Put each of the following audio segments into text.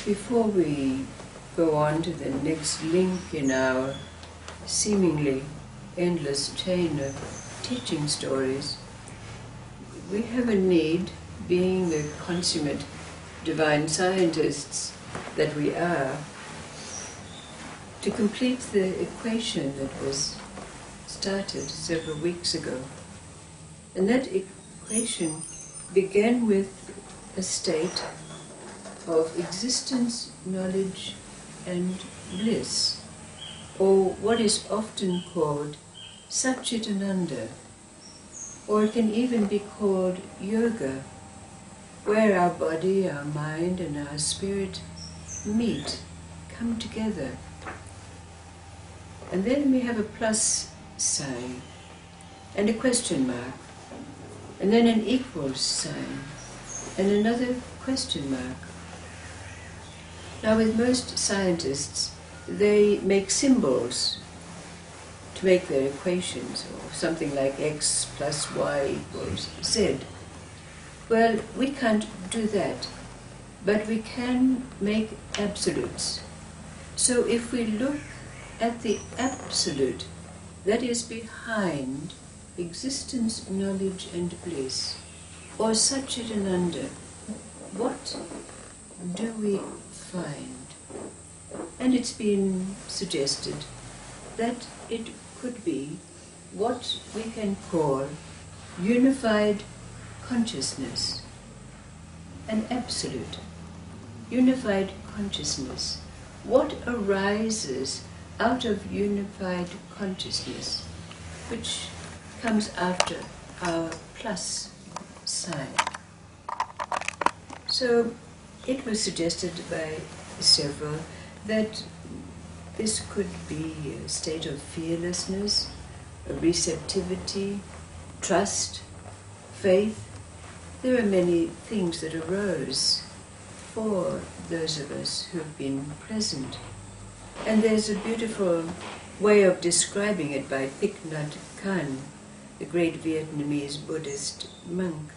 Before we go on to the next link in our seemingly endless chain of teaching stories, we have a need, being the consummate divine scientists that we are, to complete the equation that was started several weeks ago. And that equation began with a state of existence, knowledge, and bliss, or what is often called Satchitananda, or it can even be called yoga, where our body, our mind, and our spirit meet, come together. And then we have a plus sign, and a question mark, and then an equals sign, and another question mark. Now with most scientists, they make symbols to make their equations, or something like x plus y equals z. Well, we can't do that, but we can make absolutes. So if we look at the absolute that is behind existence, knowledge, and bliss, or Satchitananda, what do we find? And it's been suggested that it could be what we can call unified consciousness, an absolute, unified consciousness. What arises out of unified consciousness, which comes after our plus sign. So it was suggested by several that this could be a state of fearlessness, a receptivity, trust, faith. There are many things that arose for those of us who have been present. And there's a beautiful way of describing it by Thich Nhat Hanh, the great Vietnamese Buddhist monk,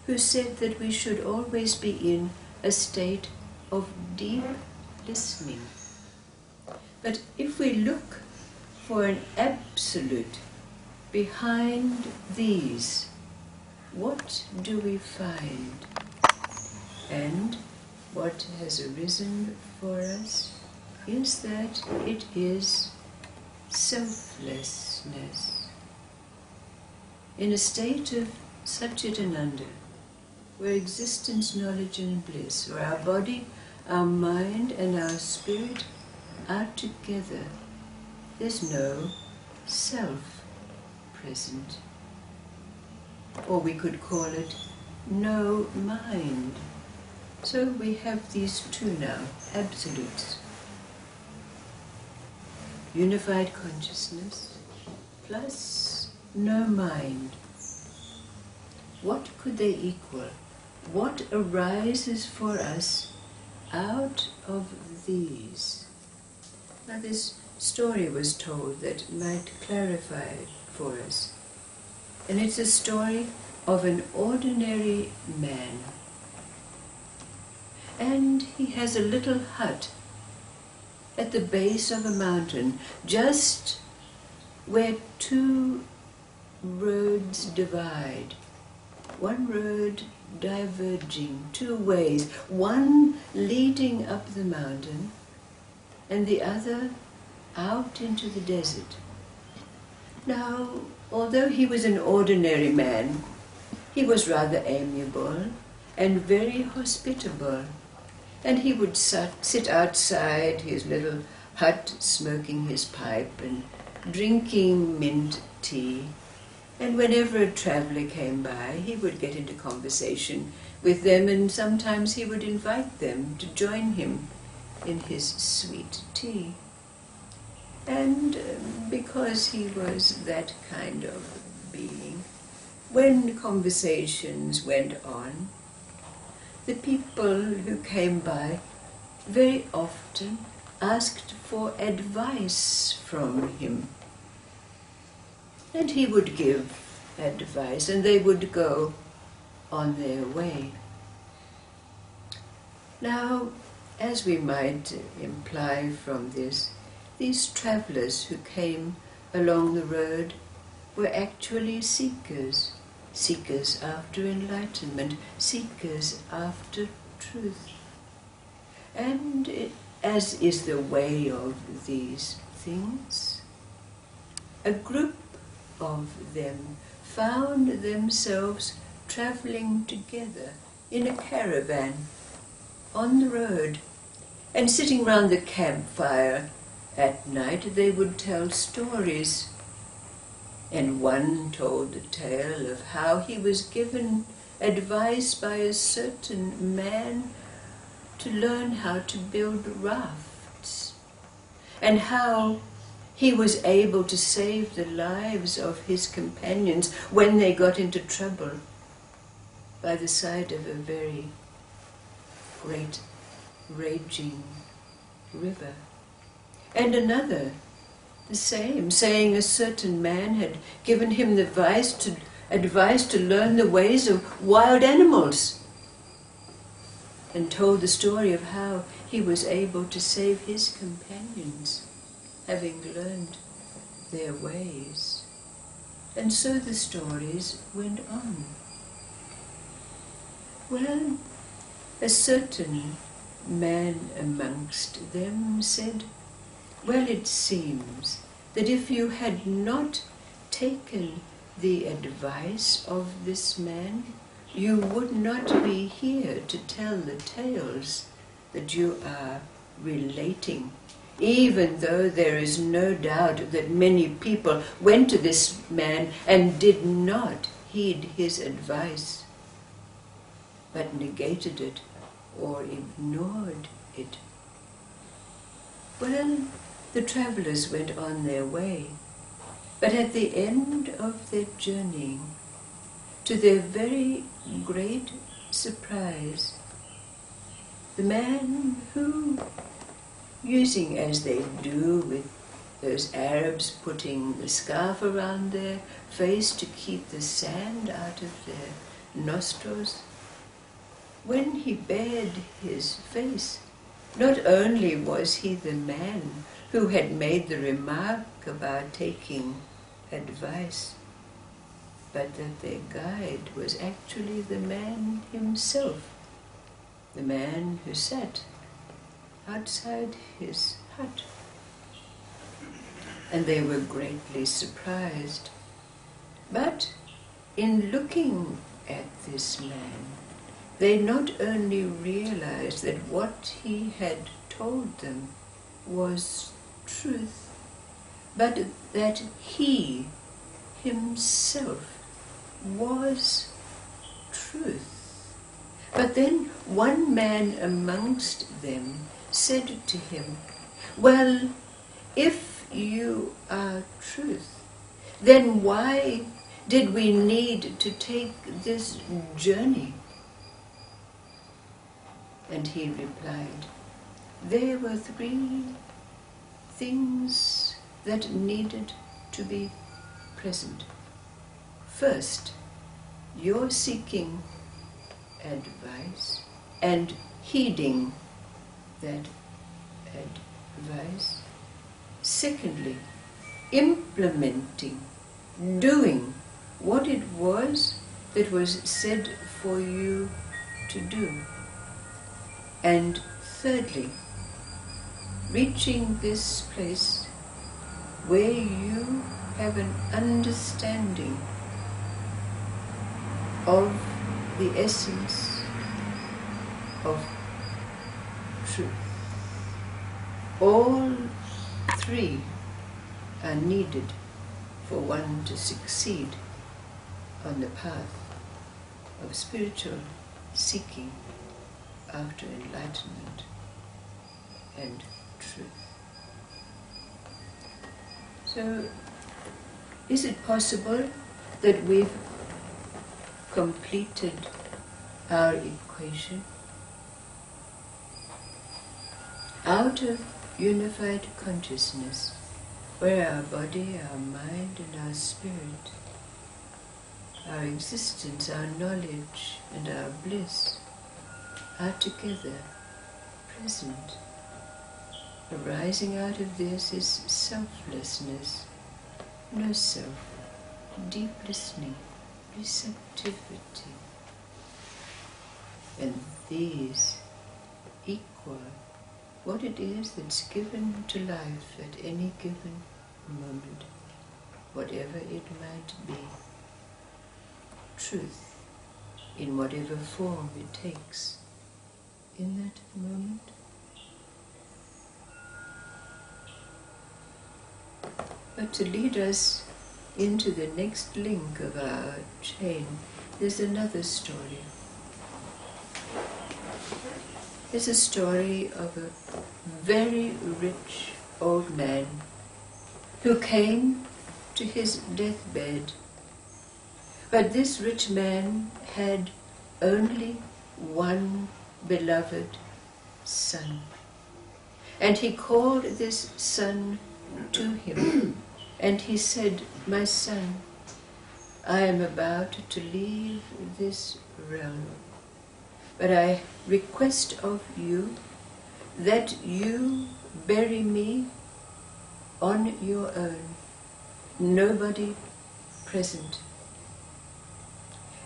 who said that we should always be in a state of deep listening. But if we look for an absolute behind these, what do we find? And what has arisen for us is that it is selflessness. In a state of Satchitananda, where existence, knowledge, and bliss, where our body, our mind, and our spirit are together, there's no self present. Or we could call it no mind. So we have these two now, absolutes. Unified consciousness plus no mind. What could they equal? What arises for us out of these? Now this story was told that might clarify it for us. And it's a story of an ordinary man. And he has a little hut at the base of a mountain, just where two roads divide. One road diverging two ways, one leading up the mountain and the other out into the desert. Now, although he was an ordinary man, he was rather amiable and very hospitable. And he would sit outside his little hut, smoking his pipe and drinking mint tea. And whenever a traveller came by, he would get into conversation with them, and sometimes he would invite them to join him in his sweet tea. And because he was that kind of being, when conversations went on, the people who came by very often asked for advice from him. And he would give advice, and they would go on their way. Now, as we might imply from this, these travellers who came along the road were actually seekers, seekers after enlightenment, seekers after truth. And as is the way of these things, a group of them found themselves travelling together in a caravan on the road, and sitting round the campfire at night they would tell stories. And one told the tale of how he was given advice by a certain man to learn how to build rafts, and how he was able to save the lives of his companions when they got into trouble by the side of a very great raging river. And another, the same, saying a certain man had given him the advice to learn the ways of wild animals, and told the story of how he was able to save his companions, having learned their ways. And so the stories went on. Well, a certain man amongst them said, well, it seems that if you had not taken the advice of this man, you would not be here to tell the tales that you are relating, even though there is no doubt that many people went to this man and did not heed his advice, but negated it or ignored it. Well, the travellers went on their way, but at the end of their journeying, to their very great surprise, the man who, using as they do with those Arabs putting the scarf around their face to keep the sand out of their nostrils, when he bared his face, not only was he the man who had made the remark about taking advice, but that their guide was actually the man himself, the man who sat outside his hut. And they were greatly surprised. But in looking at this man, they not only realized that what he had told them was truth, but that he himself was truth. But then one man amongst them said to him, well, if you are truth, then why did we need to take this journey? And he replied, there were 3 things that needed to be present. First, you're seeking advice and heeding that advice. Secondly, implementing, doing what it was that was said for you to do. And thirdly, reaching this place where you have an understanding of the essence of truth. All 3 are needed for one to succeed on the path of spiritual seeking after enlightenment and truth. So, is it possible that we've completed our equation? Out of unified consciousness, where our body, our mind, and our spirit, our existence, our knowledge, and our bliss are together, present. Arising out of this is selflessness, no self, deep listening, receptivity. And these equal what it is that's given to life at any given moment, whatever it might be. Truth, in whatever form it takes in that moment. But to lead us into the next link of our chain, there's another story. It's a story of a very rich old man who came to his deathbed. But this rich man had only one beloved son. And he called this son to him, and he said, "My son, I am about to leave this realm, but I request of you that you bury me on your own, nobody present.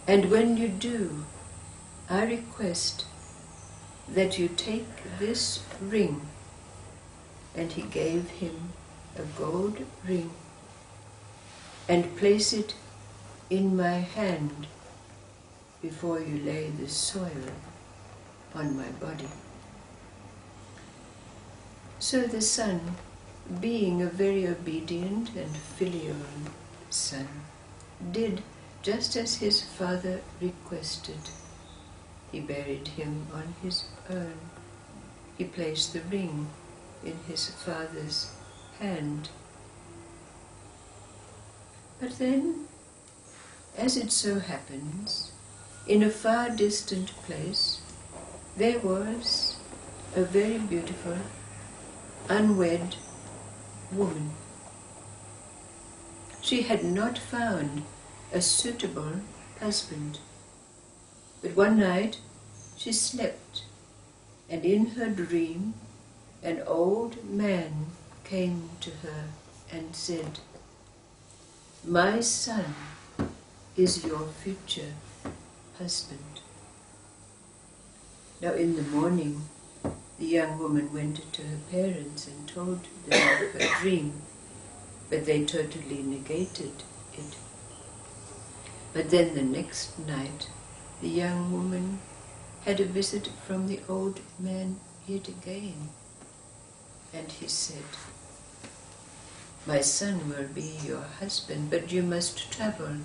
And when you do, I request that you take this ring," and he gave him a gold ring, "and place it in my hand before you lay the soil on my body." So the son, being a very obedient and filial son, did just as his father requested. He buried him on his own. He placed the ring in his father's hand. But then, as it so happens, in a far distant place, there was a very beautiful, unwed woman. She had not found a suitable husband. But one night she slept, and in her dream an old man came to her and said, "My son is your future husband." Now in the morning, the young woman went to her parents and told them of her dream, but they totally negated it. But then the next night, the young woman had a visit from the old man yet again, and he said, "My son will be your husband, but you must travel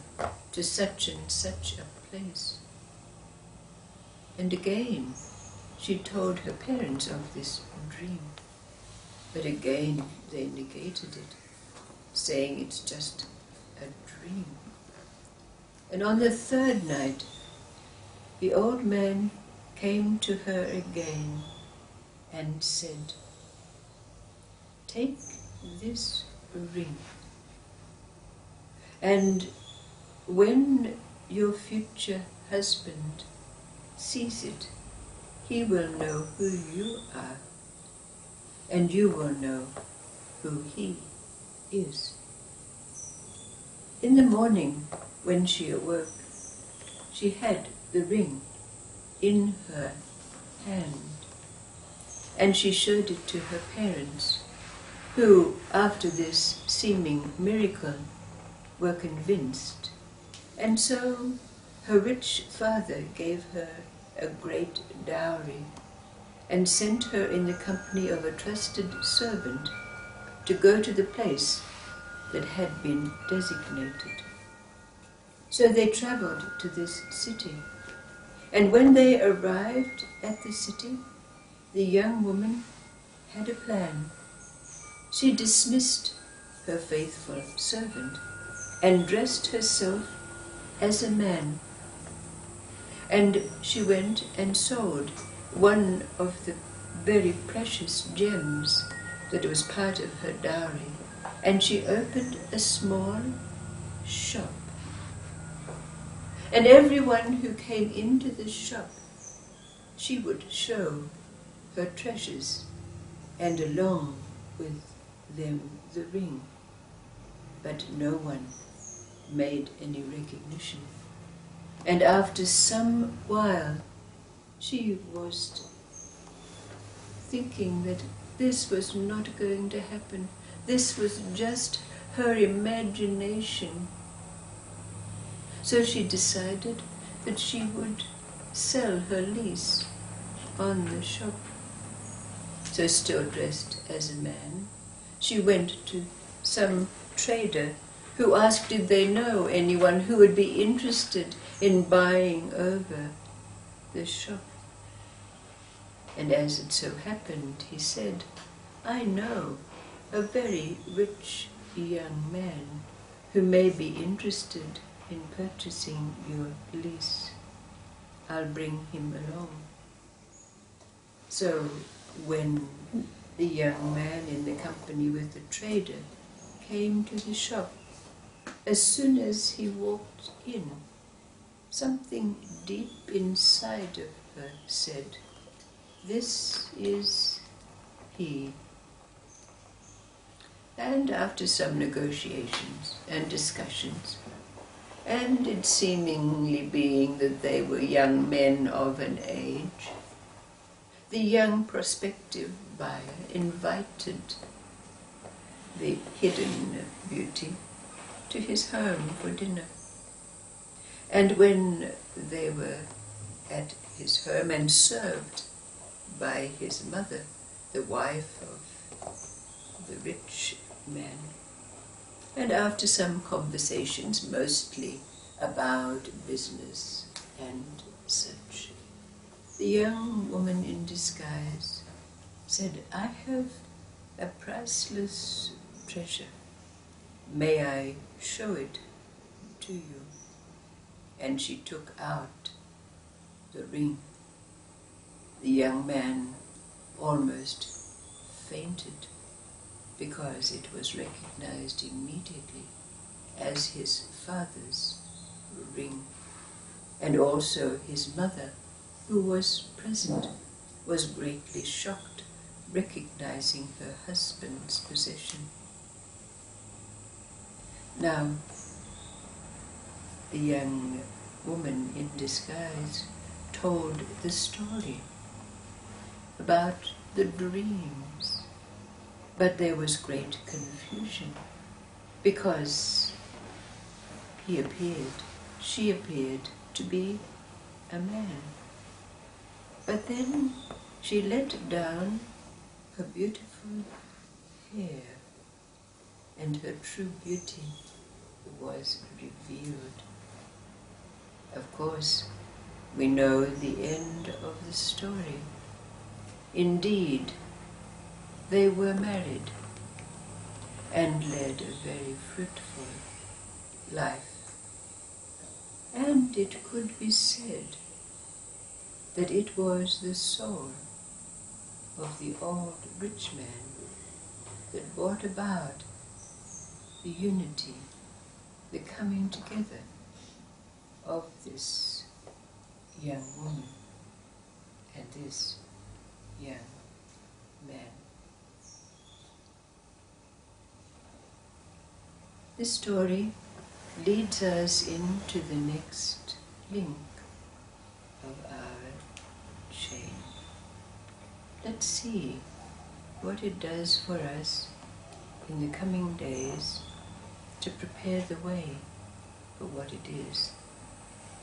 to such and such a place." And again she told her parents of this dream, but again they negated it, saying it's just a dream. And on the third night, the old man came to her again and said, "Take this ring, and when your future husband sees it, he will know who you are, and you will know who he is." In the morning, when she awoke, she had the ring in her hand, and she showed it to her parents, who, after this seeming miracle, were convinced. And so her rich father gave her a great dowry and sent her in the company of a trusted servant to go to the place that had been designated. So they travelled to this city, and when they arrived at the city, the young woman had a plan. She dismissed her faithful servant and dressed herself as a man. And she went and sold one of the very precious gems that was part of her dowry, and she opened a small shop. And everyone who came into the shop, she would show her treasures, and along with them the ring. But no one made any recognition. And after some while, she was thinking that this was not going to happen. This was just her imagination. So she decided that she would sell her lease on the shop. So still dressed as a man, she went to some trader who asked did they know anyone who would be interested in buying over the shop. And as it so happened, he said, I know a very rich young man who may be interested in purchasing your lease. I'll bring him along. So when the young man in the company with the trader came to the shop, as soon as he walked in, something deep inside of her said, this is he. And after some negotiations and discussions, and it seemingly being that they were young men of an age, the young prospective buyer invited the hidden beauty to his home for dinner. And when they were at his home and served by his mother, the wife of the rich man, and after some conversations mostly about business and such, the young woman in disguise said, I have a priceless treasure. May I show it to you? And she took out the ring. The young man almost fainted because it was recognized immediately as his father's ring. And also his mother, who was present, was greatly shocked, recognizing her husband's possession. Now, the young woman in disguise told the story about the dreams, but there was great confusion because she appeared to be a man. But then she let down her beautiful hair, and her true beauty was revealed. Of course, we know the end of the story. Indeed, they were married and led a very fruitful life. And it could be said that it was the soul of the old rich man that brought about the unity, the coming together of this young woman and this young man. This story leads us into the next link of our chain. Let's see what it does for us in the coming days to prepare the way for what it is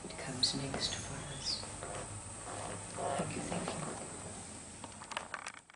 that comes next for us. Thank you.